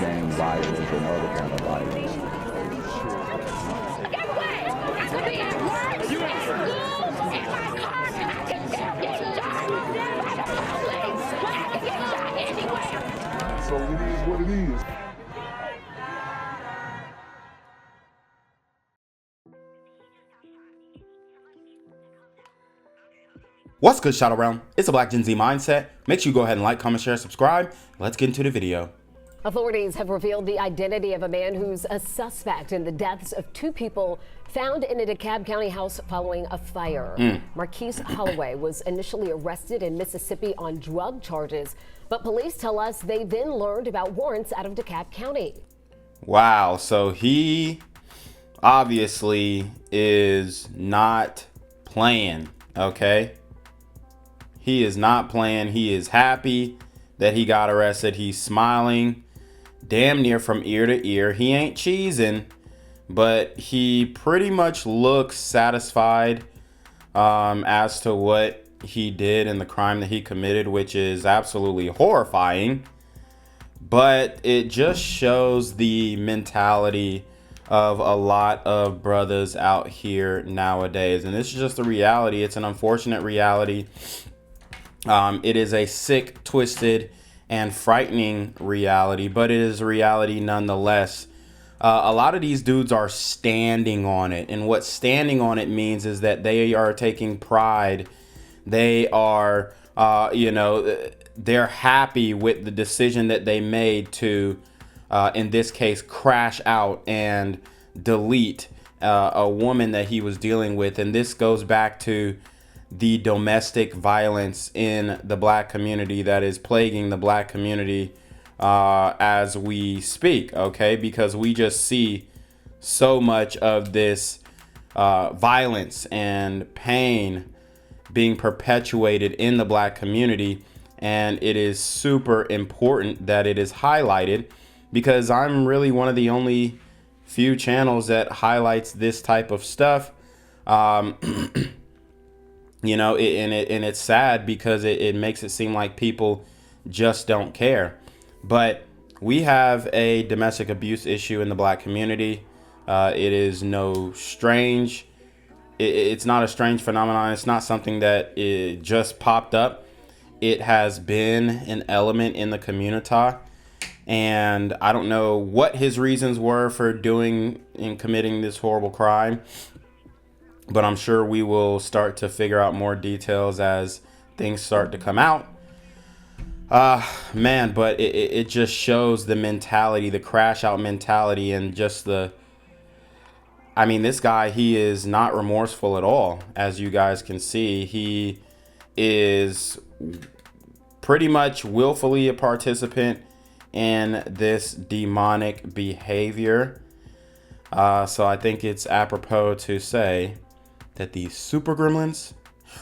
gang violence and other kind of violence. Get away! I could be at work, at school, in my car, I can still get shot by the police, but I can get shot anywhere. So it is what it is. What's good, Shadow Realm? It's a Black Gen Z Mindset. Make sure you go ahead and like, comment, share, subscribe. Let's get into the video. Authorities have revealed the identity of a man who's a suspect in the deaths of two people found in a DeKalb County house following a fire. Marques Holloway was initially arrested in Mississippi on drug charges, but police tell us they then learned about warrants out of DeKalb County. Wow, so he obviously is not playing, okay? He is not playing. He is happy that he got arrested. He's smiling damn near from ear to ear. He ain't cheesing, but he pretty much looks satisfied as to what he did and the crime that he committed, which is absolutely horrifying. But it just shows the mentality of a lot of brothers out here nowadays. And this is just the reality. It's an unfortunate reality. It is a sick, twisted, and frightening reality, but it is a reality nonetheless. A lot of these dudes are standing on it, and what standing on it means is that they are taking pride. They are, they're happy with the decision that they made to, in this case, crash out and delete a woman that he was dealing with. And this goes back to the domestic violence in the Black community that is plaguing the Black community as we speak, okay? Because we just see so much of this violence and pain being perpetuated in the Black community, and it is super important that it is highlighted, because I'm really one of the only few channels that highlights this type of stuff. And it's sad because it makes it seem like people just don't care. But we have a domestic abuse issue in the Black community. It is no strange. It's not a strange phenomenon. It's not something that it just popped up. It has been an element in the community. And I don't know what his reasons were for doing and committing this horrible crime, but I'm sure we will start to figure out more details as things start to come out. But it just shows the mentality, the crash out mentality, and just this guy, he is not remorseful at all. As you guys can see, he is pretty much willfully a participant in this demonic behavior. So I think it's apropos to say that these super gremlins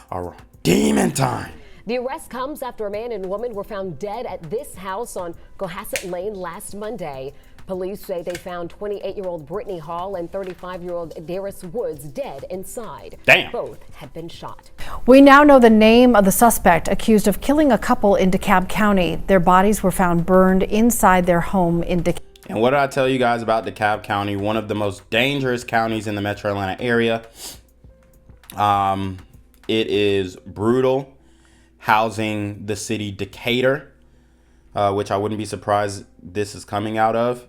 are on demon time. The arrest comes after a man and woman were found dead at this house on Cohasset Lane last Monday. Police say they found 28-year-old Brittany Hall and 35-year-old Derris Woods dead inside. Damn. Both had been shot. We now know the name of the suspect accused of killing a couple in DeKalb County. Their bodies were found burned inside their home in DeKalb. And what did I tell you guys about DeKalb County? One of the most dangerous counties in the metro Atlanta area. It is brutal, housing the city Decatur, which I wouldn't be surprised this is coming out of.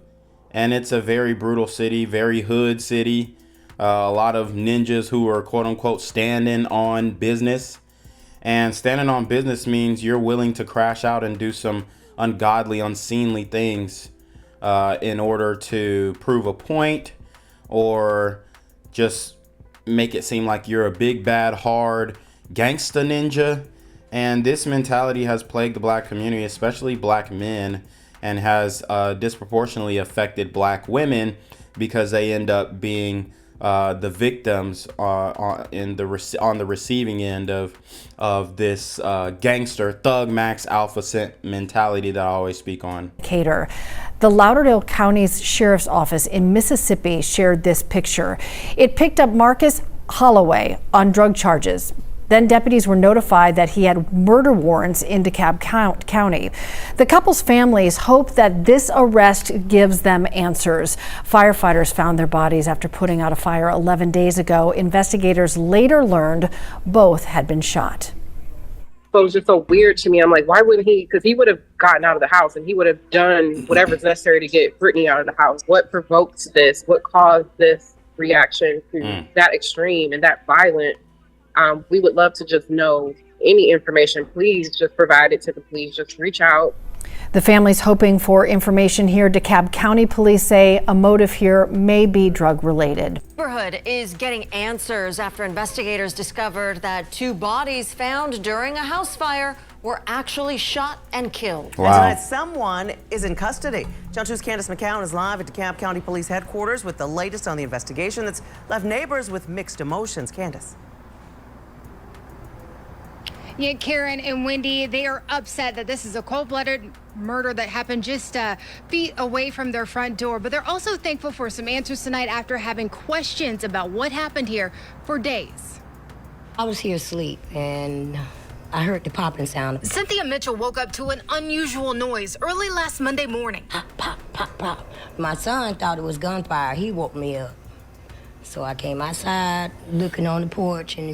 And it's a very brutal city, very hood city. A lot of ninjas who are quote unquote standing on business. And standing on business means you're willing to crash out and do some ungodly, unseemly things in order to prove a point, or just make it seem like you're a big, bad, hard gangsta ninja. And this mentality has plagued the Black community, especially Black men, and has disproportionately affected Black women, because they end up being the victims on the receiving end of this gangster, thug, max, alpha scent mentality that I always speak on. Decatur. The Lauderdale County's Sheriff's Office in Mississippi shared this picture. It picked up Marques Holloway on drug charges. Then deputies were notified that he had murder warrants in DeKalb County. The couple's families hope that this arrest gives them answers. Firefighters found their bodies after putting out a fire 11 days ago. Investigators later learned both had been shot. So it was just so weird to me. I'm like, why wouldn't he? Because he would have gotten out of the house and he would have done whatever's necessary to get Brittany out of the house. What provoked this? What caused this reaction to that extreme and that violent? We would love to just know any information. Please just provide it to the police. Just reach out. The family's hoping for information here. DeKalb County police say a motive here may be drug related. The neighborhood is getting answers after investigators discovered that 2 bodies found during a house fire were actually shot and killed. Wow. And tonight, someone is in custody. John 2's Candace McCowan is live at DeKalb County Police Headquarters with the latest on the investigation that's left neighbors with mixed emotions. Candace. Yeah, Karen and Wendy, they are upset that this is a cold-blooded murder that happened just feet away from their front door. But they're also thankful for some answers tonight after having questions about what happened here for days. I was here asleep and I heard the popping sound. Cynthia Mitchell woke up to an unusual noise early last Monday morning. Pop, pop, pop, pop. My son thought it was gunfire. He woke me up. So I came outside looking on the porch and,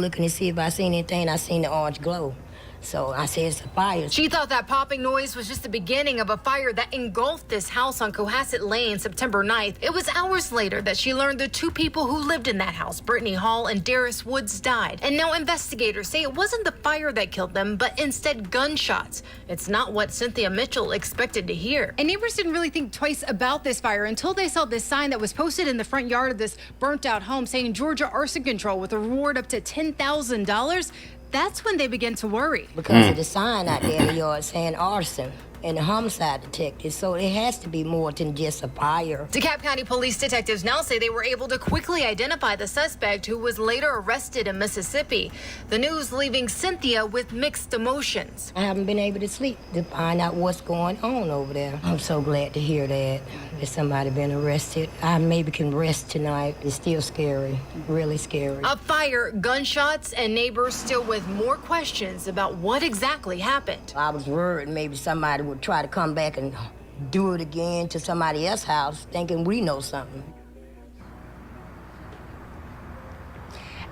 looking to see if I seen anything. I seen the orange glow. So I said it's a fire. She thought that popping noise was just the beginning of a fire that engulfed this house on Cohasset Lane September 9th. It was hours later that she learned the 2 people who lived in that house, Brittany Hall and Derris Woods, died. And now investigators say it wasn't the fire that killed them, but instead gunshots. It's not what Cynthia Mitchell expected to hear. And neighbors didn't really think twice about this fire until they saw this sign that was posted in the front yard of this burnt-out home saying Georgia arson control with a reward up to $10,000. That's when they begin to worry. Because of the sign out there in the yard saying arson and the homicide detective, so it has to be more than just a fire. DeKalb County police detectives now say they were able to quickly identify the suspect who was later arrested in Mississippi. The news leaving Cynthia with mixed emotions. I haven't been able to sleep to find out what's going on over there. I'm so glad to hear that somebody been arrested. I maybe can rest tonight. It's still scary, really scary. A fire, gunshots, and neighbors still with more questions about what exactly happened. I was worried maybe somebody would try to come back and do it again to somebody else's house, thinking we know something.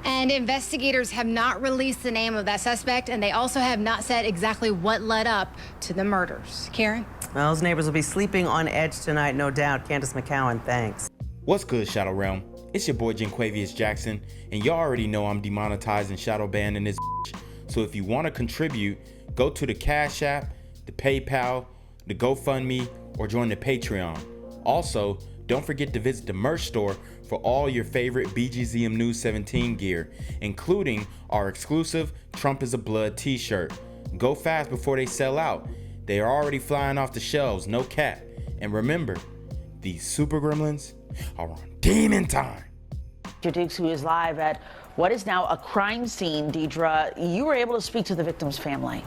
And investigators have not released the name of that suspect, and they also have not said exactly what led up to the murders. Karen? Well, those neighbors will be sleeping on edge tonight, no doubt. Candace McCowan, thanks. What's good, Shadow Realm? It's your boy Jenquavius Jackson, and y'all already know I'm demonetized and shadow banned in this bitch. So if you want to contribute, go to the Cash App, the PayPal, the GoFundMe, or join the Patreon. Also, don't forget to visit the merch store for all your favorite BGZM News 17 gear, including our exclusive Trump is a Blood t-shirt. Go fast before they sell out. They are already flying off the shelves, no cap. And remember, these super gremlins are on demon time. Dukes, who is live at what is now a crime scene. Deidre, you were able to speak to the victim's family.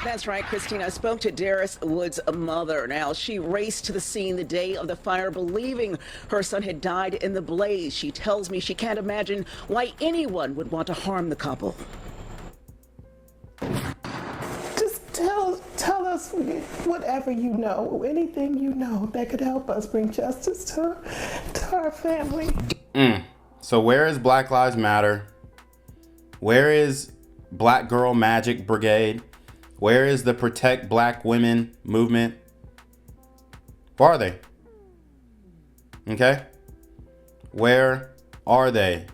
That's right, Christina. I spoke to Derris Woods' mother. Now, she raced to the scene the day of the fire, believing her son had died in the blaze. She tells me she can't imagine why anyone would want to harm the couple. Just tell us whatever you know, anything you know that could help us bring justice to our family. So where is Black Lives Matter? Where is Black Girl Magic Brigade? Where is the Protect Black Women movement? Where are they? Okay? Where are they?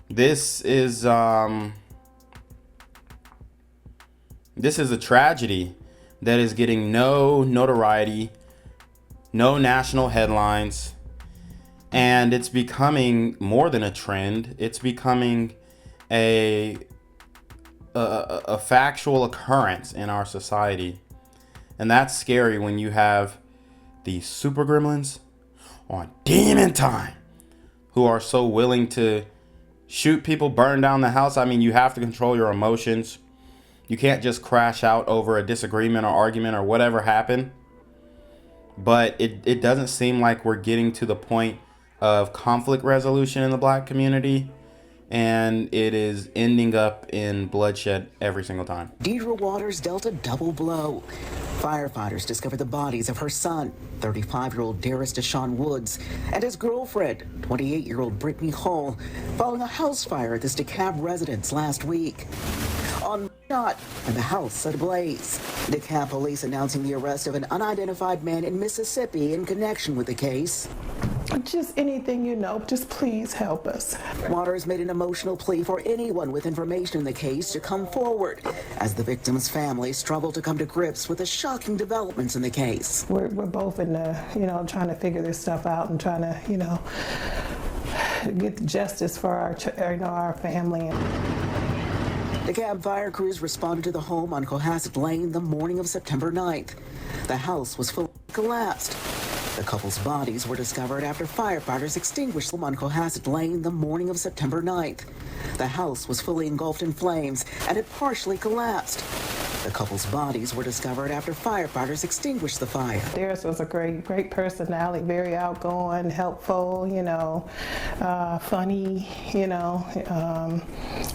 This is a tragedy that is getting no notoriety, no national headlines, and it's becoming more than a trend. It's becoming a factual occurrence in our society. And that's scary when you have these super gremlins on demon time who are so willing to shoot people, burn down the house. I mean, you have to control your emotions. You can't just crash out over a disagreement or argument or whatever happened. But it doesn't seem like we're getting to the point of conflict resolution in the Black community. and it is ending up in bloodshed every single time. Deidre Waters dealt a double blow. Firefighters discovered the bodies of her son, 35-year-old Derris Deshaun Woods, and his girlfriend, 28-year-old Brittany Hall, following a house fire at this DeKalb residence last week. On shot and the house ablaze. DeKalb police announcing the arrest of an unidentified man in Mississippi in connection with the case. Just anything you know, just please help us. Waters made an emotional plea for anyone with information in the case to come forward as the victim's family struggle to come to grips with the shocking developments in the case. We're both in the, trying to figure this stuff out and trying to, get justice for our family. DeKalb fire crews responded to the home on Cohasset Lane the morning of September 9th. The house was fully collapsed. The couple's bodies were discovered after firefighters extinguished them on Cohasset Lane the morning of September 9th. The house was fully engulfed in flames and had partially collapsed. The couple's bodies were discovered after firefighters extinguished the fire. Derris was a great personality, very outgoing, helpful, funny, he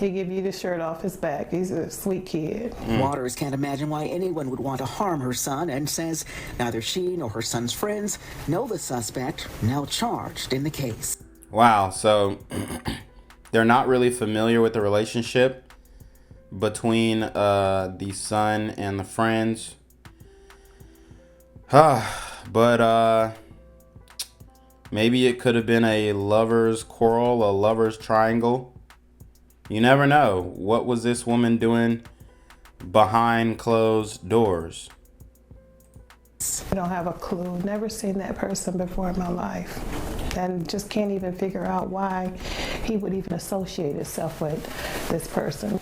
give you the shirt off his back. He's a sweet kid. Waters can't imagine why anyone would want to harm her son and says neither she nor her son's friends know the suspect, now charged in the case. Wow, so they're not really familiar with the relationship between the son and the friends. But maybe it could have been a lover's quarrel, a lover's triangle. You never know. What was this woman doing behind closed doors? I don't have a clue. Never seen that person before in my life. And just can't even figure out why he would even associate himself with this person.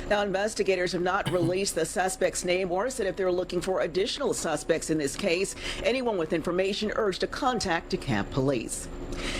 Now, investigators have not released the suspect's name or said if they're looking for additional suspects in this case. Anyone with information urged to contact DeKalb police.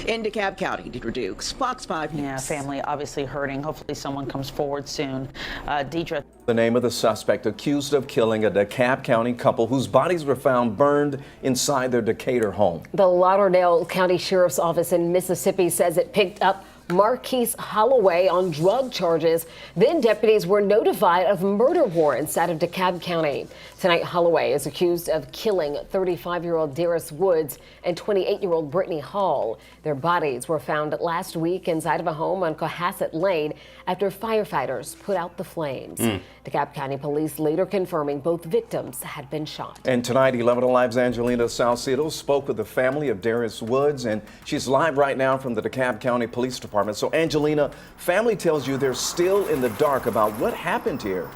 In DeKalb County, Deidre Dukes, Fox 5 News. Yeah, family obviously hurting. Hopefully someone comes forward soon. Deidre. The name of the suspect accused of killing a DeKalb County couple whose bodies were found burned inside their Decatur home. The Lauderdale County Sheriff's Office in Mississippi says it picked up Marques Holloway on drug charges. Then deputies were notified of murder warrants out of DeKalb County. Tonight, Holloway is accused of killing 35-year-old Derris Woods and 28-year-old Brittany Hall. Their bodies were found last week inside of a home on Cohasset Lane after firefighters put out the flames. DeKalb County police later confirming both victims had been shot. And tonight, 11 Alive's Angelina Salcido spoke with the family of Derris Woods, and she's live right now from the DeKalb County Police Department. So, Angelina, family tells you they're still in the dark about what happened here.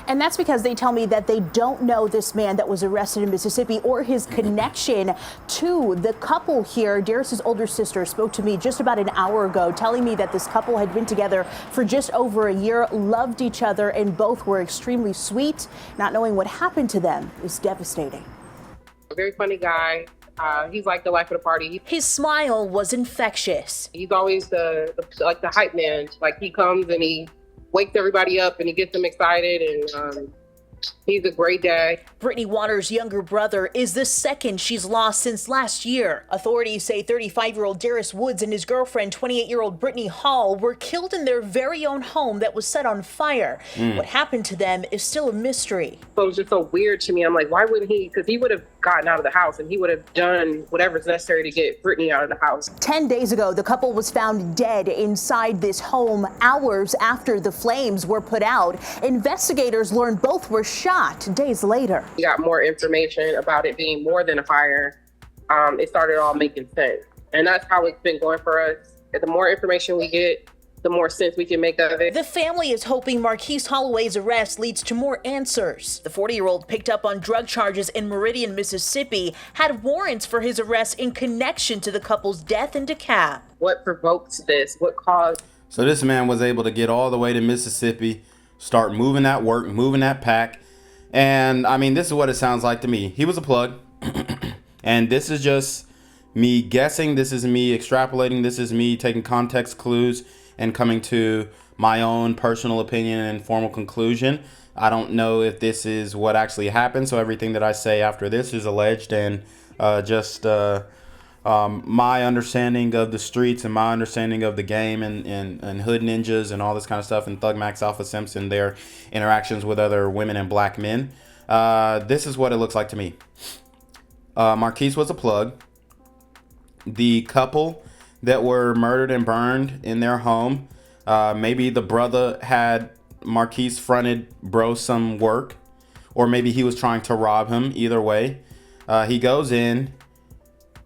And that's because they tell me that they don't know this man that was arrested in Mississippi or his connection to the couple here. Derris's older sister spoke to me just about an hour ago, telling me that this couple had been together for just over a year, loved each other, and both were extremely sweet. Not knowing what happened to them is devastating. A very funny guy. He's like the life of the party. His smile was infectious. He's always the hype man. Like, he comes and he wakes everybody up and he gets them excited, and he's a great dad. Brittany Waters' younger brother is the second she's lost since last year. Authorities say 35-year-old Derris Woods and his girlfriend, 28-year-old Brittany Hall, were killed in their very own home that was set on fire. What happened to them is still a mystery. So it was just so weird to me. I'm like, why wouldn't he? Because he would have gotten out of the house and he would have done whatever's necessary to get Brittany out of the house. 10 days ago, the couple was found dead inside this home hours after the flames were put out. Investigators learned both were shot days later. We got more information about it being more than a fire. It started all making sense. And that's how it's been going for us. The more information we get, the more sense we can make of it. The family is hoping Marques Holloway's arrest leads to more answers. The 40-year-old picked up on drug charges in Meridian, Mississippi, had warrants for his arrest in connection to the couple's death in DeKalb. What provokes this? What caused? So this man was able to get all the way to Mississippi, start moving that work, moving that pack. And I mean, this is what it sounds like to me. He was a plug. And this is just me guessing. This is me extrapolating. This is me taking context clues and coming to my own personal opinion and formal conclusion. I don't know if this is what actually happened. So everything that I say after this is alleged and just my understanding of the streets and my understanding of the game and hood ninjas and all this kind of stuff, and Thug Max Alpha Simpson, their interactions with other women and black men, this is what it looks like to me. Marques was a plug. The couple that were murdered and burned in their home, maybe the brother had Marques fronted bro some work, or maybe he was trying to rob him. Either way, he goes in,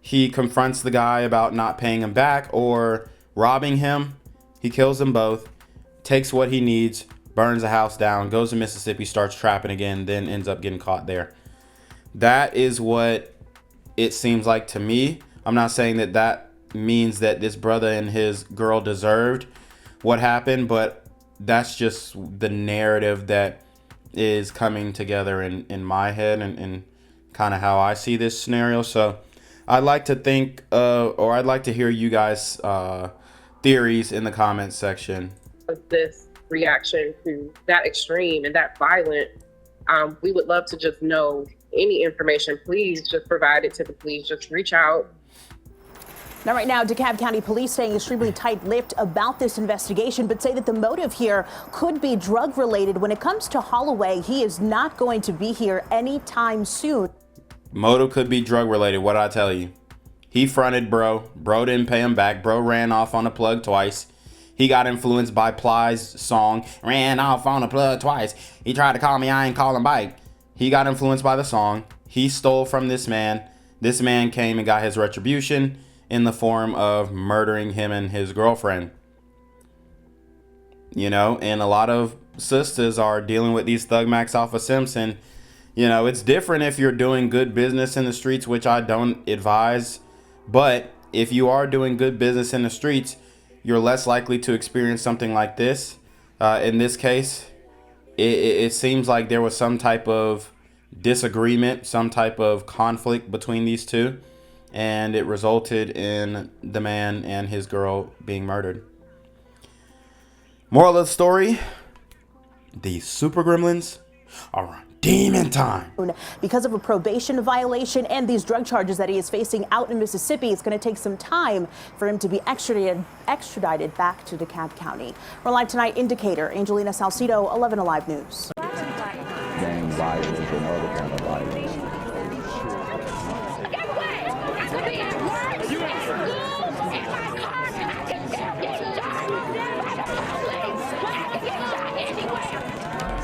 he confronts the guy about not paying him back or robbing him. He kills them both, takes what he needs, burns the house down, goes to Mississippi, starts trapping again, then ends up getting caught there. That is what it seems like to me. I'm not saying that that means that this brother and his girl deserved what happened, but that's just the narrative that is coming together in my head and kind of how I see this scenario. So I'd like to think, or I'd like to hear you guys' theories in the comments section. This reaction to that extreme and that violent, we would love to just know any information. Please just provide it to the police. Just reach out. Now, right now, DeKalb County Police staying extremely tight-lipped about this investigation, but say that the motive here could be drug-related. When it comes to Holloway, he is not going to be here anytime soon. Motive could be drug-related. What did I tell you? He fronted bro. Bro didn't pay him back. Bro ran off on a plug twice. He got influenced by Plea's song. Ran off on a plug twice. He tried to call me. I ain't call him back. He got influenced by the song. He stole from this man. This man came and got his retribution in the form of murdering him and his girlfriend. You know, and a lot of sisters are dealing with these Thug Max Alpha Simpson. You know, it's different if you're doing good business in the streets, which I don't advise. But if you are doing good business in the streets, you're less likely to experience something like this. In this case, it seems like there was some type of disagreement, some type of conflict between these two, and it resulted in the man and his girl being murdered. Moral of the story, these super gremlins are on demon time. Because of a probation violation and these drug charges that he is facing out in Mississippi, it's going to take some time for him to be extradited back to DeKalb County. We're live tonight in Decatur. Angelina Salcido, 11 Alive News. Gang violence and other kind of violence.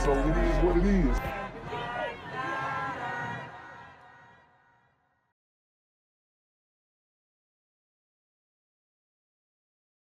So it is what it is.